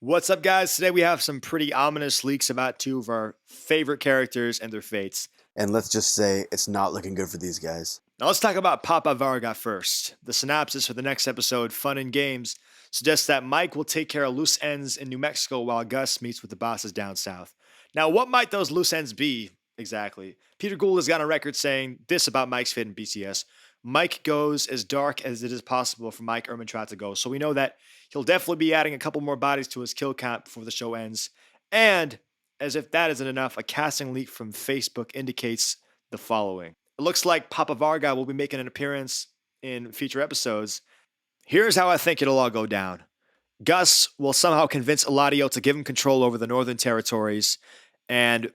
What's up, guys? Today we have some pretty ominous leaks about two of our favorite characters and their fates. And let's just say it's not looking good for these guys. Now let's talk about Papa Varga first. The synopsis for the next episode, Fun and Games, suggests that Mike will take care of loose ends in New Mexico while Gus meets with the bosses down south. Now, what might those loose ends be exactly? Peter Gould has got on record saying this about Mike's fate in BTS. Mike goes as dark as it is possible for Mike Ehrmantraut to go. So we know that he'll definitely be adding a couple more bodies to his kill count before the show ends. And as if that isn't enough, a casting leak from Facebook indicates the following. It looks like Papa Varga will be making an appearance in future episodes. Here's how I think it'll all go down. Gus will somehow convince Eladio to give him control over the northern territories, and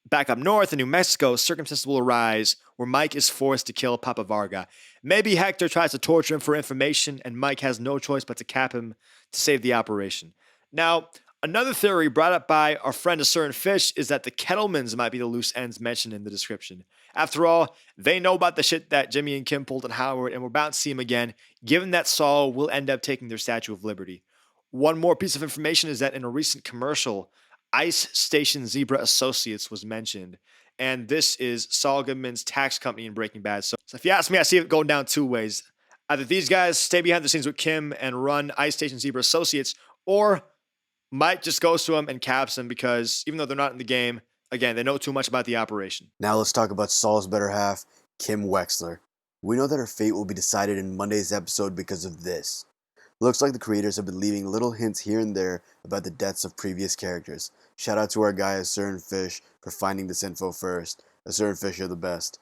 back up north in New Mexico, circumstances will arise where Mike is forced to kill Papa Varga. Maybe Hector tries to torture him for information, and Mike has no choice but to cap him to save the operation. Now, another theory brought up by our friend A Certain Fish is that the Kettlemans might be the loose ends mentioned in the description. After all, they know about the shit that Jimmy and Kim pulled on Howard, and we're about to see him again, given that Saul will end up taking their Statue of Liberty. One more piece of information is that in a recent commercial, Ice Station Zebra Associates was mentioned, and this is Saul Goodman's tax company in Breaking Bad. So if you ask me, I see it going down two ways. Either these guys stay behind the scenes with Kim and run Ice Station Zebra Associates, or Mike just goes to him and caps him because even though they're not in the game, again, they know too much about the operation. Now let's talk about Saul's better half, Kim WEXLER. We know that her fate will be decided in Monday's episode because of this. Looks like the creators have been leaving little hints here and there about the deaths of previous characters. Shout out to our guy A Certain Fish for finding this info first. A Certain Fish, you're the best.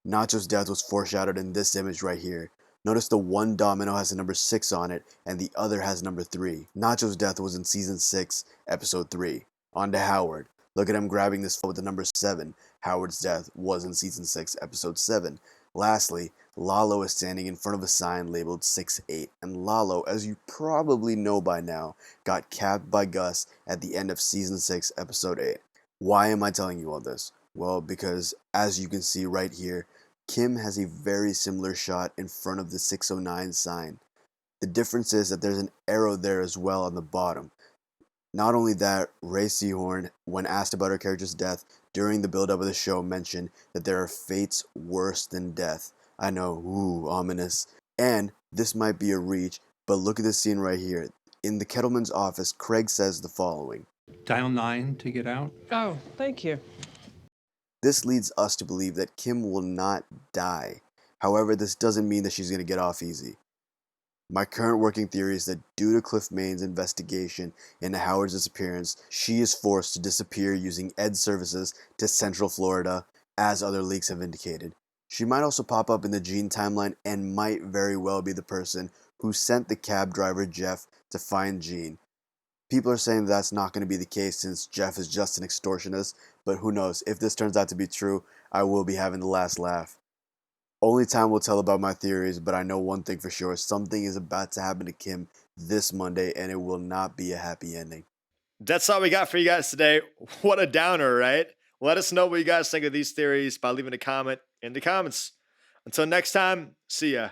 Nacho's death was foreshadowed in this image right here. Notice the one domino has the number 6 on it and the other has number 3. Nacho's death was in season 6, episode 3. On to Howard. Look at him grabbing this with the number 7. Howard's death was in season 6, episode 7. Lastly, Lalo is standing in front of a sign labeled 6-8, and Lalo, as you probably know by now, got capped by Gus at the end of season 6, episode 8. Why am I telling you all this? Well, because as you can see right here, Kim has a very similar shot in front of the 609 sign. The difference is that there's an arrow there as well on the bottom. Not only that, Ray Seahorn, when asked about her character's death during the build-up of the show, mentioned that there are fates worse than death. I know, ooh, ominous. And this might be a reach, but look at this scene right here. In the Kettleman's office, Craig says the following. Dial 9 to get out. Oh, thank you. This leads us to believe that Kim will not die. However, this doesn't mean that she's going to get off easy. My current working theory is that due to Cliff Maine's investigation into Howard's disappearance, she is forced to disappear using Ed's services to Central Florida, as other leaks have indicated. She might also pop up in the Gene timeline and might very well be the person who sent the cab driver Jeff to find Gene. People are saying that's not going to be the case since Jeff is just an extortionist, but who knows, if this turns out to be true, I will be having the last laugh. Only time will tell about my theories, but I know one thing for sure, something is about to happen to Kim this Monday, and it will not be a happy ending. That's all we got for you guys today. What a downer, right? Let us know what you guys think of these theories by leaving a comment in the comments. Until next time, see ya.